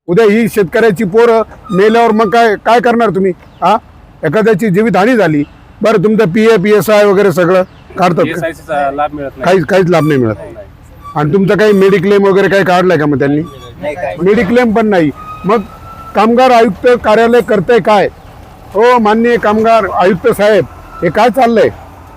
उद्या ही शेतकऱ्याची पोरं मेल्यावर मग काय काय करणार तुम्ही? हा, एखाद्याची जीवितहानी झाली, बरं तुमचं PF PSI वगैरे सगळं काढतात का? PSI चा लाभ मिळत नाही. काहीच लाभ नाही मिळत. आणि तुमचं काही मेडिक्लेम वगैरे काही काढलंय का मग त्यांनी? मेडिक्लेम पण नाही. मग कामगार आयुक्त कार्यालय करतंय काय? हो माननीय कामगार आयुक्त साहेब, हे काय चाललंय?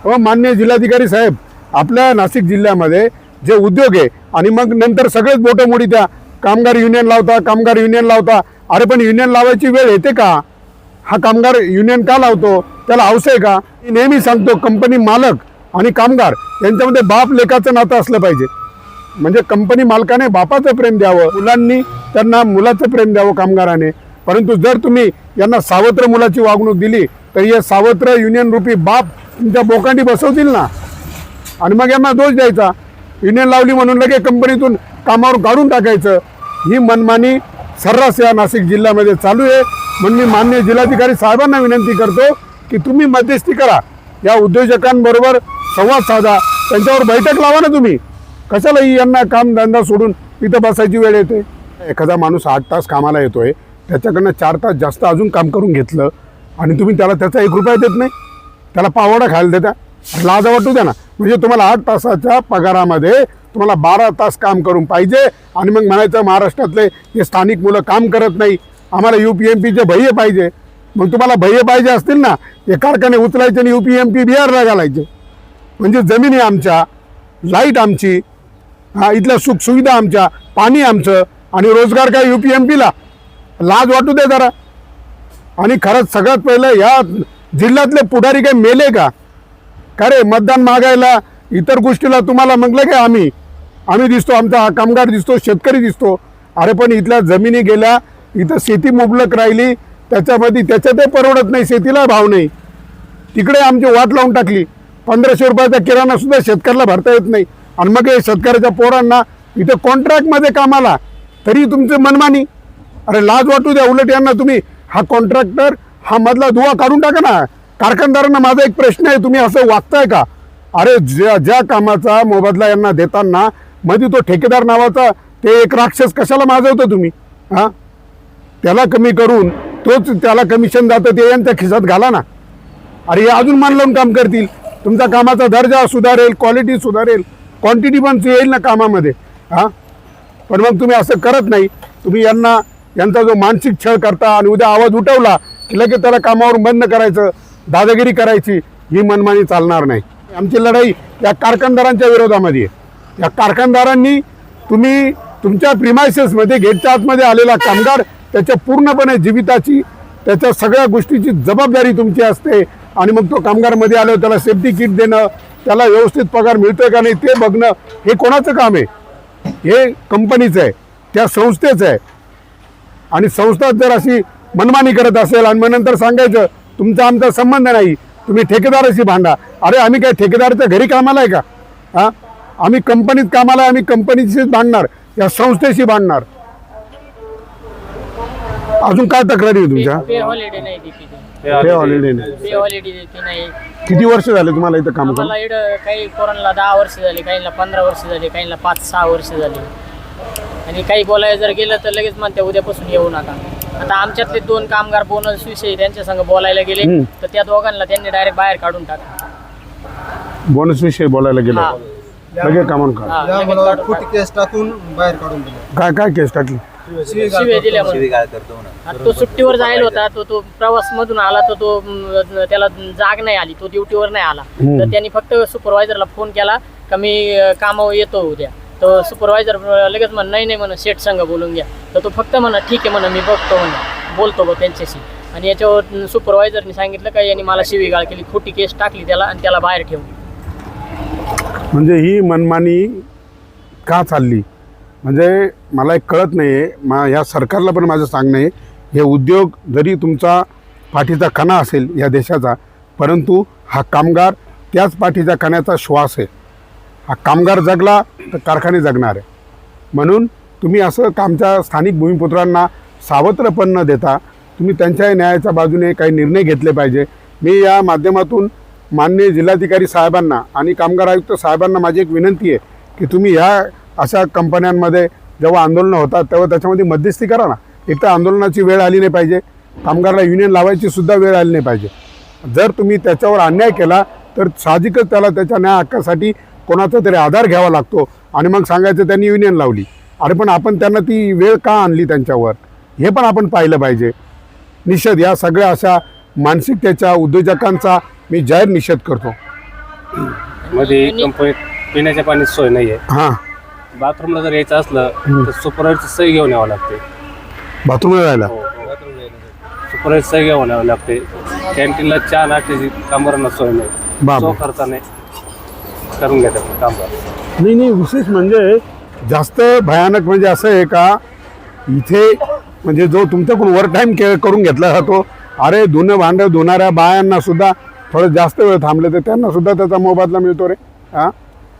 हो माननीय जिल्हाधिकारी साहेब, आपल्या नाशिक जिल्ह्यामध्ये जे उद्योग आहे आणि मग नंतर सगळेच बोटं मोडी त्या कामगार युनियन लावता. अरे पण युनियन लावायची वेळ येते का? हा कामगार युनियन का लावतो? त्याला हौस आहे का? मी नेहमी सांगतो, कंपनी मालक आणि कामगार यांच्यामध्ये बाप लेकाचं नातं असलं पाहिजे. म्हणजे कंपनी मालकाने बापाचं प्रेम द्यावं, मुलांनी त्यांना मुलाचं प्रेम द्यावं कामगाराने. परंतु जर तुम्ही यांना सावत्र मुलाची वागणूक दिली तर हे सावत्र युनियन रूपी बाप तुमच्या बोकांडी बसवतील ना. आणि मग यांना दोष द्यायचा, युनियन लावली म्हणून लगेच कंपनीतून कामावर काढून टाकायचं. ही मनमानी सर्रास या नाशिक जिल्ह्यामध्ये चालू आहे. म्हणून मी माननीय जिल्हाधिकारी साहेबांना विनंती करतो की तुम्ही मध्यस्थी करा, या उद्योजकांबरोबर संवाद साधा, त्यांच्यावर बैठक लावा ना तुम्ही. कशाला यांना काम धंदा सोडून इथं बसायची वेळ येते? एखादा माणूस 8 तास कामाला येतोय, त्याच्याकडनं 4 तास जास्त अजून काम करून घेतलं आणि तुम्ही त्याला त्याचा 1 रुपया देत नाही, त्याला पावडा खायला देता. लाज वाटू द्या ना. म्हणजे तुम्हाला 8 तासाच्या पगारामध्ये तुम्हाला 12 तास काम करून पाहिजे आणि मग म्हणायचं महाराष्ट्रातले हे स्थानिक मुलं काम करत नाही, आम्हाला UPMPचे भय्य पाहिजे. मग तुम्हाला भय्य पाहिजे असतील ना, हे कारखाने उचलायचे आणि UPMP बिहारला घालायचे. म्हणजे जमिनी आमच्या, लाईट आमची, इथल्या सुखसुविधा आमच्या, पाणी आमचं आणि रोजगार काय UPMPला? लाज वाटू दे जरा. आणि खरंच सगळ्यात पहिलं या जिल्ह्यातले पुढारी काही मेले का? का रे मतदान मागायला इतर गोष्टीला तुम्हाला म्हटलं का आम्ही दिसतो, आमचा कामगार दिसतो, शेतकरी दिसतो. अरे पण इथल्या जमिनी गेल्या, इथं शेती मुबलक राहिली, त्याच्यातही परवडत नाही, शेतीला भाव नाही. तिकडे आमची वाट लावून टाकली. 1500 रुपयाचा किराणा सुद्धा शेतकऱ्याला भरता येत नाही. आणि मग हे शेतकऱ्याच्या पोरांना इथं कॉन्ट्रॅक्टमध्ये कामाला, तरी तुमचं मनमानी. अरे लाज वाटू द्या. उलट यांना तुम्ही हा कॉन्ट्रॅक्टर हा मधला दुवा काढून टाका ना. कारखानदारांना माझा एक प्रश्न आहे, तुम्ही असं वागताय का? अरे ज्या कामाचा मोबदला यांना देताना मध्ये तो ठेकेदार नावाचा ते एक राक्षस कशाला माजवतो तुम्ही? हां, त्याला कमी करून तोच त्याला कमिशन जातं, ते यांच्या खिशात घाला ना. अरे हे अजून मान लावून काम करतील, तुमचा कामाचा दर्जा सुधारेल, क्वालिटी सुधारेल, क्वांटिटी पण येईल ना कामामध्ये. हां, पण मग तुम्ही असं करत नाही. तुम्ही यांचा जो मानसिक छळ करता आणि उद्या आवाज उठवला की लगेच त्याला कामावरून बंद करायचं, दादागिरी करायची, ही मनमानी चालणार नाही. आमची लढाई या कारखानदारांच्या विरोधामध्ये आहे. या कारखानदारांनी तुम्ही तुमच्या प्रिमायसेसमध्ये गेटच्या आतमध्ये आलेला कामगार, त्याच्या पूर्णपणे जीविताची, त्याच्या सगळ्या गोष्टीची जबाबदारी तुमची असते. आणि मग तो कामगारमध्ये आल्यावर त्याला सेफ्टी किट देणं, त्याला व्यवस्थित पगार मिळतोय का नाही ते बघणं, हे कोणाचं काम आहे? हे कंपनीचं आहे, त्या संस्थेचं आहे. आणि संस्था जर अशी मनमानी करत असेल आणि मग नंतर सांगायचं तुमचा आमचा संबंध नाही, तुम्ही ठेकेदाराशी भांडा. अरे आम्ही काय ठेकेदाराच्या घरी कामाला आहे का? हां, आम्ही कंपनीत कामाला आहे, आम्ही कंपनीशीच भांडणार, या संस्थेशी भांडणार. अजून काय तक्रारी आहे तुमच्या? पे हॉलिडे नाही देते. पे हॉलिडे नाही. पे हॉलिडे देते नाही. किती वर्ष झाले तुम्हाला इथं काम करून? मला इकडं काही पोरांना 10 वर्ष झाली, काहींना 15 वर्ष झाली, काहींना 5-6 वर्ष झाली. आणि काही बोलायला जर गेलं तर लगेच म्हणते उद्यापासून येऊ नका. आता आमच्यातले 2 कामगार बोनस विषयी त्यांच्या संग बोलायला गेले तर त्या दोघांना त्यांनी डायरेक्ट बाहेर काढून टाकलं. बोनस विषयी बोलायला गेलो, लगेच कामावून का? हा, लगेच काढून खोटी केस टाकून बाहेर काढून दिलं. काय केस टाकली? शिव्या दिल्या म्हणून. आता तो सुट्टीवर जायला होता, तो प्रवास मधून आला, तो त्याला जाग नाही आली, तो ड्युटीवर नाही आला. तर त्यांनी फक्त सुपरवायझरला फोन केला का मी कामावर येतो उद्या. तर सुपरवायझर लगेच म्हण नाही म्हणा शेठ संघ बोलून घ्या. तर तो फक्त म्हणा ठीक आहे म्हणा, मी बघतो म्हणा, बोलतो बघ त्यांच्याशी. आणि याच्यावर सुपरवायझरनी सांगितलं का यांनी मला शिवीगाळ केली, खोटी केस टाकली त्याला आणि त्याला बाहेर ठेवली. म्हणजे ही मनमानी का चालली? म्हणजे मला एक कळत नाही आहे. या सरकारला पण माझं सांगणं आहे, हे उद्योग जरी तुमचा पाठीचा कणा असेल या देशाचा, परंतु हा कामगार त्याच पाठीच्या कण्याचा श्वास आहे. हा कामगार जगला तर कारखाने जगणार आहे. म्हणून तुम्ही असं आमच्या स्थानिक भूमिपुत्रांना सावत्र पण न देता तुम्ही त्यांच्या न्यायाच्या बाजूने काही निर्णय घेतले पाहिजे. मी या माध्यमातून माननीय जिल्हाधिकारी साहेबांना आणि कामगार आयुक्त साहेबांना माझी एक विनंती आहे की तुम्ही ह्या अशा कंपन्यांमध्ये जेव्हा आंदोलनं होतात तेव्हा त्याच्यामध्ये मध्यस्थी करा ना. एक तर आंदोलनाची वेळ आली नाही पाहिजे, कामगाराला युनियन लावायची सुद्धा वेळ आली नाही पाहिजे. जर तुम्ही त्याच्यावर अन्याय केला तर साहजिकच त्याला त्याच्या न्याय हक्कासाठी कोणाचा तरी आधार घ्यावा लागतो आणि मग सांगायचं त्यांनी युनियन लावली. अरे पण आपण त्यांना ती वेळ का आणली त्यांच्यावर, हे पण आपण पाहिलं पाहिजे. निषेध या सगळ्या अशा मानसिकतेच्या उद्योजकांचा मी जाहीर निषेध करतो. मध्ये कंपनीत पिण्याच्या पाण्याची सोय नाही आहे. हां, बाथरूमला जर यायचं असलं तर सुपरवायझरची सही घेऊन यावं लागते. बाथरूमला जायला सुपरवायझर सही घेऊन यावं लागते. कॅन्टीनला चहा नाश्त्याची कामगारांना सोय नाही. बाप. तो खर्चाने करून घेतात कामगार. नाही नाही, विशेष म्हणजे जास्त भयानक म्हणजे असं आहे का इथे म्हणजे जो तुमच्याकडून ओव्हर टाईम करून घेतला जातो. अरे धुणं भांडं धुणाऱ्या बायांना सुद्धा थोडं जास्त वेळ थांबले तर त्यांना सुद्धा त्याचा मोबदला मिळतो रे. हां,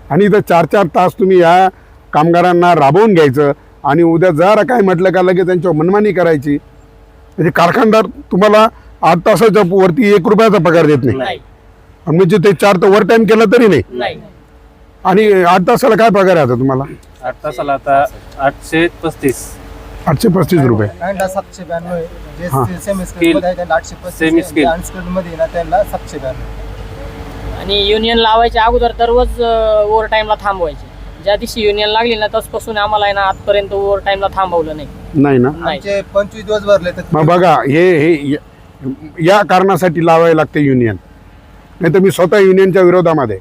आणि इथं 4-4 तास तुम्ही या कामगारांना राबवून घ्यायचं आणि उद्या जरा काय म्हटलं का लगेच त्यांच्यावर मनमानी करायची. म्हणजे कारखानदार तुम्हाला 8 तासाच्या वरती 1 रुपयाचा पगार देत नाही नाही आणि म्हणजे ते 4 तर ओव्हर टाईम केलं तरी नाही. नाही आणि 8 तासाला काय पगार आहे आता तुम्हाला? 8 तासाला आता 835. 835 रुपये. त्यांना 792 आहे. जे हां. सेमी स्किल मध्ये आहे त्यांना 835 सेमी स्किल. आहे. अनस्किल्ड मध्ये ना त्यांना 792. आणि युनियन लावायच्या अगोदर दररोज ओव्हर टाईमला थांबवायचे. ज्या दिवशी युनियन लागली ना तसपासून आम्हाला आहे ना आजपर्यंत ओव्हर टाईमला थांबवलं नाही. नाही ना. नाही आमचे 25 दिवस भरले तर मग बघा हे या कारणासाठी लावायला लागते युनियन. नाही तर मी स्वतः युनियनच्या विरोधामध्ये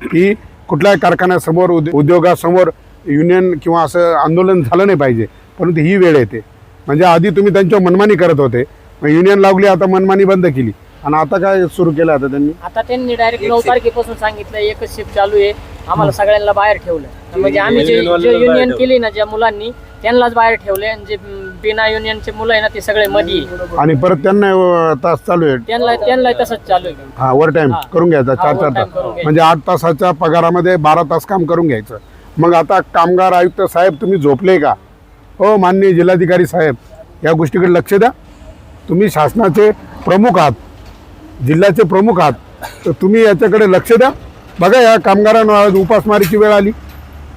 की कुठल्याही कारखान्यासमोर उद्योगासमोर युनियन किंवा असं आंदोलन झालं नाही पाहिजे. परंतु ही वेळ येते म्हणजे आधी तुम्ही त्यांच्यावर मनमानी करत होते, मग युनियन लावली, आता मनमानी बंद केली आणि आता काय सुरू केलं आता त्यांनी? आता त्यांनी डायरेक्ट 9 तारखेपासून सांगितलं एकच शिफ्ट चालू आहे. आम्हाला सगळ्यांना बाहेर ठेवलं. म्हणजे आम्ही जे युनियन केली ना ज्या मुलांनी त्यांनाच बाहेर ठेवले आणि जे बिना युनियनचे मुलं आहे ना ते सगळे मध्ये आहे. आणि परत त्यांना तास चालू आहे. त्यांना तसंच चालू आहे. हा, ओव्हर टाईम हा. करून घ्यायचा. हा, 4-4 overtime तास करून घ्यायचं. म्हणजे 8 तासाच्या पगारामध्ये 12 तास काम करून घ्यायचं. मग आता कामगार आयुक्त साहेब तुम्ही झोपले का? हो माननीय जिल्हाधिकारी साहेब, या गोष्टीकडे लक्ष द्या. तुम्ही शासनाचे प्रमुख आहात, जिल्ह्याचे प्रमुख आहात, तर तुम्ही याच्याकडे लक्ष द्या. बघा या कामगारांना उपासमारीची वेळ आली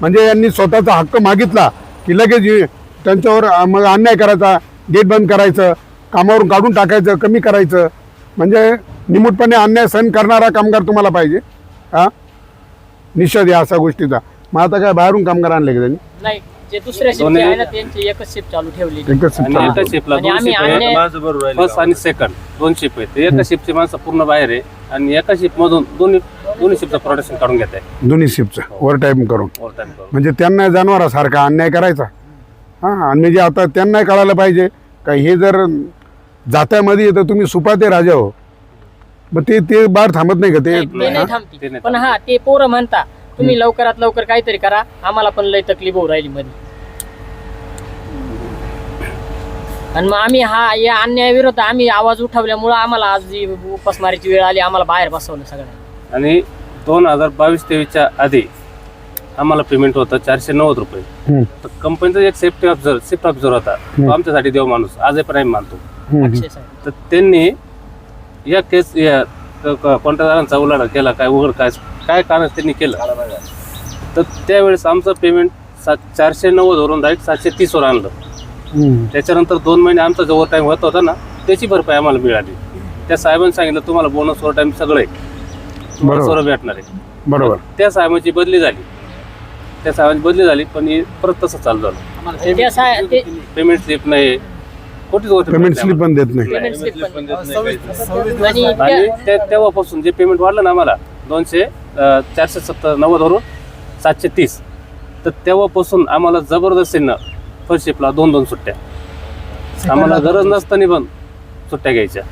म्हणजे यांनी स्वतःचा हक्क मागितला की लगेच त्यांच्यावर मग अन्याय करायचा, गेट बंद करायचं, कामावरून काढून टाकायचं, कमी करायचं. म्हणजे निमूटपणे अन्याय सहन करणारा कामगार तुम्हाला पाहिजे. हां, निषेध या अशा गोष्टीचा. मग आता काय बाहेरून कामगार आणले का त्यांनी? नाही जे दुसऱ्या शिफ्ट आहे ना त्यांची एकच शिफ्ट चालू ठेवली. एकच आणि शिफ्ट एका शिफ्टला आणि 2 आम्ही शिफ्ट आहे. अन्याय- फर्स्ट आणि सेकंड 2 शिफ्ट आहेत. एका शिफ्टची माणसं पूर्ण बाहेर आहे आणि एका शिफ्ट मधून दोन्ही शिफ्टचं प्रोडक्शन काढून घेत आहे. दोन्ही शिफ्टचं ओव्हर टाईम करून. ओव्हर टाइम करून. म्हणजे त्यांना जनावरासारखा अन्याय करायचा. हां, आणि म्हणजे आता त्यांना कळायला पाहिजे का हे जर जात्यामध्ये तर तुम्ही सुपाते राजा हो. मग ते बाहेर थांबत नाही का ते? नाही, ते नाही ते थांबती. नाही पण हा ते पोरं म्हणता तुम्ही लवकरात लवकर काहीतरी करा, आम्हाला पण लय तकलीफ होऊ राहिली मध्ये. आणि मग आम्ही या अन्यायाविरोधात आम्ही आवाज उठवल्यामुळं आम्हाला आज जी उपासमारीची वेळ आली, आम्हाला बाहेर बसवलं सगळ्यांना. आणि 2022-23च्या आधी आम्हाला पेमेंट होतं 490 रुपये. तर कंपनीचा एक शिफ्ट ऑब्झर्वर होता, तो आमच्यासाठी देव माणूस आजही पण आम्ही मानतो. अक्षय साहेब तर त्यांनी या केस कॉन्ट्रॅक्टदारांचा उलाढा केला, काय उघड काय कारण त्यांनी केलं. तर त्यावेळेस आमचं पेमेंट 490 वरून डायरेक्ट 730 वर आणलं. त्याच्यानंतर 2 महिने आमचा जो ओव्हर टाईम होत होता ना त्याची भरपाई आम्हाला मिळाली. त्या साहेबांनी सांगितलं तुम्हाला बोनस ओव्हर टाईम सगळं आहे, तुम्हाला बरोबर. सर्व भेटणार आहे. बरोबर. त्या साहेबांची बदली झाली पण हे परत तसं चालू झालं. ते पेमेंट स्लिप नाही, कोटीच गोष्ट पेमेंट स्लिप पण देत नाही. पेमेंट स्लिप पण 26 आणि आणि तेव्हापासून जे पेमेंट वाढलं ना आम्हाला 490 वरून 730, तर तेव्हापासून आम्हाला जबरदस्तीनं फर्स्ट शिफ्टला 2-2 सुट्ट्या. आम्हाला गरज नसताना पण सुट्ट्या घ्यायच्या.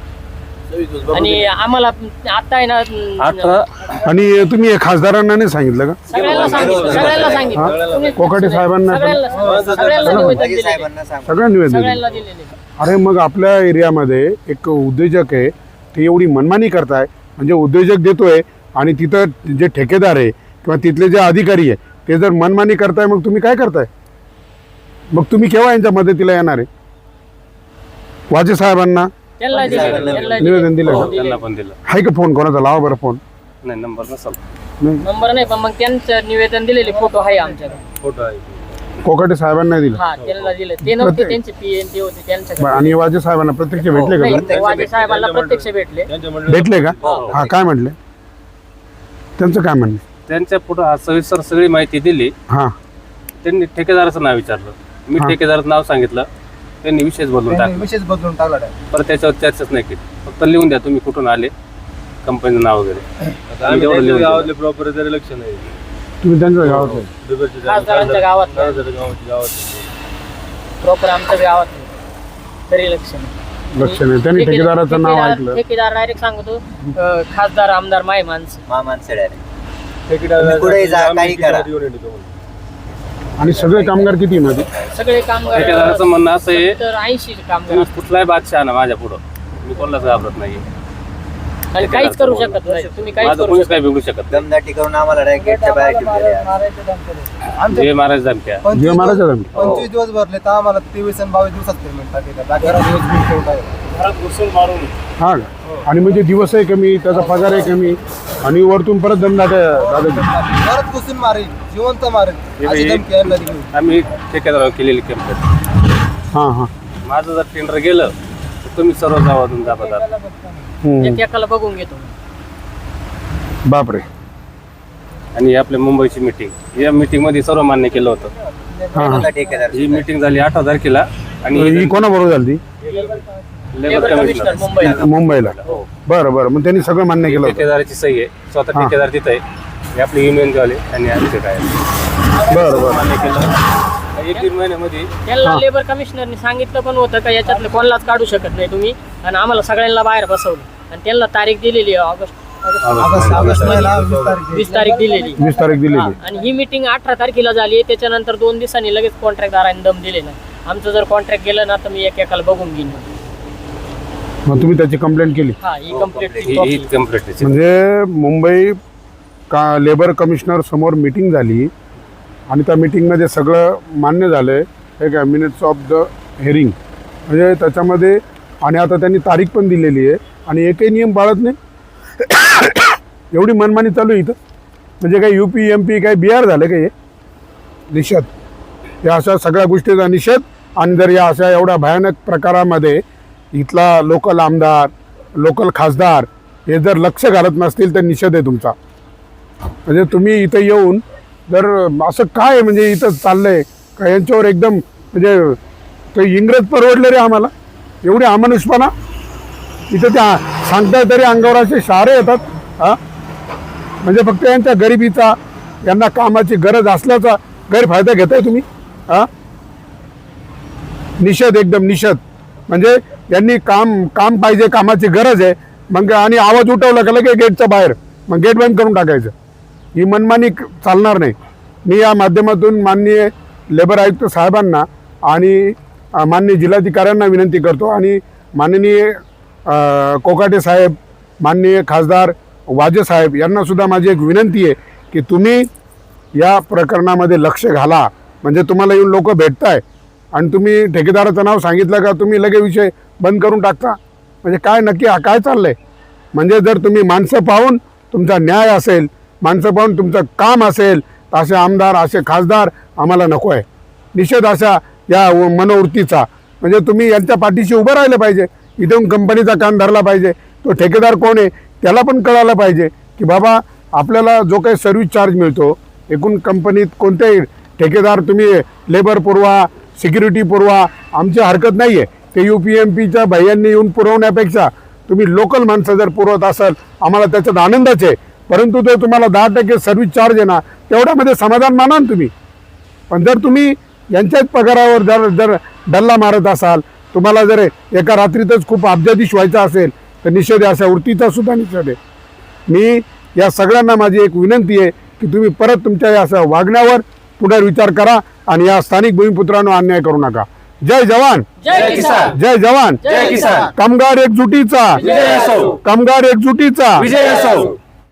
आणि आम्हाला आता आहे ना 18 आणि तुम्ही हे खासदारांना नाही सांगितलं का? सगळ्यांना सांगितलं तुम्ही- कोकाटे साहेबांना सगळ्यांना निवेदन दिलेलं आहे. सगळ्यांना निवेदन दिलं. सगळ्यांना दिलेले. अरे मग आपल्या एरियामध्ये एक उद्योजक आहे, ते एवढी मनमानी करताय. म्हणजे उद्योजक देतोय आणि तिथं जे ठेकेदार आहे किंवा तिथले जे अधिकारी आहे ते जर मनमानी करताय, मग तुम्ही काय करताय? मग तुम्ही केव्हा यांच्या मदतीला येणार आहे? वाजे साहेबांना त्यांना दिले. निवेदन दिलं का? त्यांना पण दिलं. आहे का फोन कोणाचा? लावा बरं फोन. नाही, नंबर नसेल. नाही. नंबर नाही पण मग त्यांचं निवेदन दिलेले फोटो आहे आमच्याकडे. फोटो आहे. कोकाटे साहेबांना दिलं हा त्यांना दिलं. ते नव्हते त्यांचे PNT होते त्यांच्याकडे. बरं, आणि वाजे साहेबांना प्रत्यक्ष भेटले का तुम्ही? नाही, वाजे साहेबांना प्रत्यक्ष भेटले. भेटले का? हा, काय म्हटले त्यांचं काय म्हणणे? त्यांच्या पुढे सविस्तर सगळी माहिती दिली. हा, त्यांनी ठेकेदाराचं नाव विचारलं. मी हा. ठेकेदाराचं नाव सांगितलं. त्यांनी विषयच बदलून त्यांनी टाकला. विशेष बदलून टाकला direct. परत त्याच्यावर चर्चाच नाही केली. फक्त लिहून द्या तुम्ही कुठून आले, कंपनीचं नाव वगैरे. आम्ही तेवढं लिहून दिलं. प्रॉपर तरी लक्ष नाही तुम्ही त्यांच्या गावात आहे? खासदारांच्या गावात प्रॉपर आमच्या गावात नाही. तरी लक्ष नाही. लक्ष नाही. त्यांनी ठेकेदाराचं नाव ऐकलं. ठेकेदार डायरेक्ट सांगतो खासदार आमदार माय माणसं. माणसं पुढे जा काही करा. आणि सगळे कामगार किती मध्ये? सगळे कामगार ठेकेदाराचं म्हणणं असं आहे, 80 कामगार तुम्ही कुठलाही बादशाह ना माझ्या पुढं, मी कोणालाच घाबरत नाही. आणि काहीच करू शकत नाही. तुम्ही काहीच माझं करू कोणीच शकत काही बिघडू शकत नाही. दमदाटी करून आम्हाला direct गेटच्या बाहेर ठेवून दिले. आमच्या जे महाराज धमक्या. 25 महाराजा दिवस- 25 दिवस भरले तर आम्हाला 23 आणि 22 दिवसात पेमेंट टाकेल. बाकी दिवस बिल ठेवून टाकेल. हा का? आणि म्हणजे दिवस आहे कमी, त्याचा पगार आहे कमी, आणि वरतून परत दादाजी परत घुसून मारेल, जिवंत मारेल अशी धमकी यांना दिली. आम्ही ठेकेदारावर केलेली कंप्लेंट. हा हा. माझं जर टेंडर गेलं तर तुम्ही सर्व जावाजून जबाबदार. हम्म. एकाला बघून घेतो. बापरे. आणि आपल्या मुंबईची मीटिंग, या मीटिंग मध्ये सर्व मान्य केलं होतं. हा हा. ठेकेदार ही मीटिंग झाली 8 तारखेला. आणि ही कोणाबरोबर झाली? लेबर कमिशनर मुंबईला. मुंबईला. बरं बरं, मग त्यांनी सगळं मान्य केलं होतं. ठेकेदाराची सही आहे. स्वतः हा. ठेकेदार तिथं आहे. हे आपले युनियन वाले आणि आमचे काय बरं बरं. मान्य केलं. 1-1.5 महिन्यामध्ये त्यांना लेबर कमिशनरने सांगितलं पण होतं का याच्यातलं कोणालाच काढू शकत नाही तुम्ही, आणि आम्हाला सगळ्यांना बाहेर बसवलं. आणि त्यांना तारीख दिलेली आहे ऑगस्ट ऑगस्ट महिना 20 तारीख. 20 तारीख दिलेली. 20 तारीख दिलेली. हा, आणि ही मीटिंग 18 तारखेला झाली आहे. त्याच्यानंतर 2 दिवसांनी लगेच कॉन्ट्रॅक्टदारांनी दम दिले नाही. आमचं जर कॉन्ट्रॅक्ट गेलं ना तर मी एकाला बघून घेईन. मग तुम्ही त्याची कंप्लेंट केली? हा, ही कंप्लीट ही कंप्लीट म्हणजे मुंबई का लेबर कमिशनर समोर मीटिंग झाली, आणि त्या मीटिंगमध्ये सगळं मान्य झालं आहे. हे काय मिनिट्स ऑफ द हिअरिंग म्हणजे त्याच्यामध्ये. आणि आता त्यांनी तारीख पण दिलेली आहे, आणि एकही नियम पाळत नाही. एवढी मनमानी चालू आहे इथं. म्हणजे काय UP MP काय बिहार झालं का? हे निषेध, या अशा सगळ्या गोष्टीचा निषेध. आणि जर या अशा एवढ्या भयानक प्रकारामध्ये इथला लोकल आमदार, लोकल खासदार हे जर लक्ष घालत नसतील तर निषेध आहे तुमचा. म्हणजे तुम्ही इथं येऊन जर असं काय म्हणजे इथं चाललंय का, यांच्यावर एकदम म्हणजे ते इंग्रज परवडले रे आम्हाला. एवढे अमानुषपणा इथं त्या सांगताय तरी अंगावर असे शहारे येतात. हां, म्हणजे फक्त यांच्या गरिबीचा, यांना कामाची गरज असल्याचा गैरफायदा घेताय तुम्ही. हां, निषेध, एकदम निषेध. म्हणजे यांनी काम पाहिजे, कामाची गरज आहे, मग आणि आवाज उठवला का लगेच गेटच्या बाहेर, मग गेट बंद करून टाकायचं. ही मनमानी चालणार नाही. मी या माध्यमातून माननीय लेबर आयुक्त साहेबांना आणि माननीय जिल्हाधिकाऱ्यांना विनंती करतो, आणि माननीय कोकाटे साहेब, माननीय खासदार वाजे साहेब यांना सुद्धा माझी एक विनंती आहे की तुम्ही या प्रकरणामध्ये लक्ष घाला. म्हणजे तुम्हाला येऊन लोक भेटताय आणि तुम्ही ठेकेदाराचं नाव सांगितलं का तुम्ही लगेच विषय बंद करून टाकता. म्हणजे काय नक्की काय चाललंय? म्हणजे जर तुम्ही माणसं पाहून तुमचा न्याय असेल, माणसं पाहून तुमचं काम असेल, तर असे आमदार, असे खासदार आम्हाला नको आहे. निषेध अशा या मनोवृत्तीचा. म्हणजे तुम्ही यांच्या पाठीशी उभं राहिलं पाहिजे. इथून कंपनीचा कान धरला पाहिजे. तो ठेकेदार कोण आहे त्याला पण कळायला पाहिजे की बाबा आपल्याला जो काही सर्व्हिस चार्ज मिळतो, एकूण कंपनीत कोणतेही ठेकेदार तुम्ही लेबर पुरवा, सिक्युरिटी पुरवा, आमची हरकत नाही आहे. ते UP-MPच्या भैयांनी येऊन पुरवण्यापेक्षा तुम्ही लोकल माणसं जर पुरवत असाल आम्हाला त्याच्यात आनंदच आहे. परंतु तो तुम्हाला 10% सर्व्हिस चार्ज आहे ना, तेवढ्यामध्ये समाधान माना ना तुम्ही. पण जर तुम्ही यांच्याच पगारावर जर डल्ला मारत असाल, तुम्हाला जर एका रात्रीतच खूप अब्जाधीश व्हायचा असेल तर निषेध आहे. अशा वृत्तीचा सुद्धा निषेध आहे. मी या सगळ्यांना माझी एक विनंती आहे की तुम्ही परत तुमच्या या अशा वागण्यावर पुनर्विचार करा आणि या स्थानिक भूमिपुत्रांनो अन्याय करू नका. जय जवान, जय किसान, जय जवान, जय किसान. कामगार एकजुटीचा, विजय असो. कामगार एकजुटीचा विजय असो.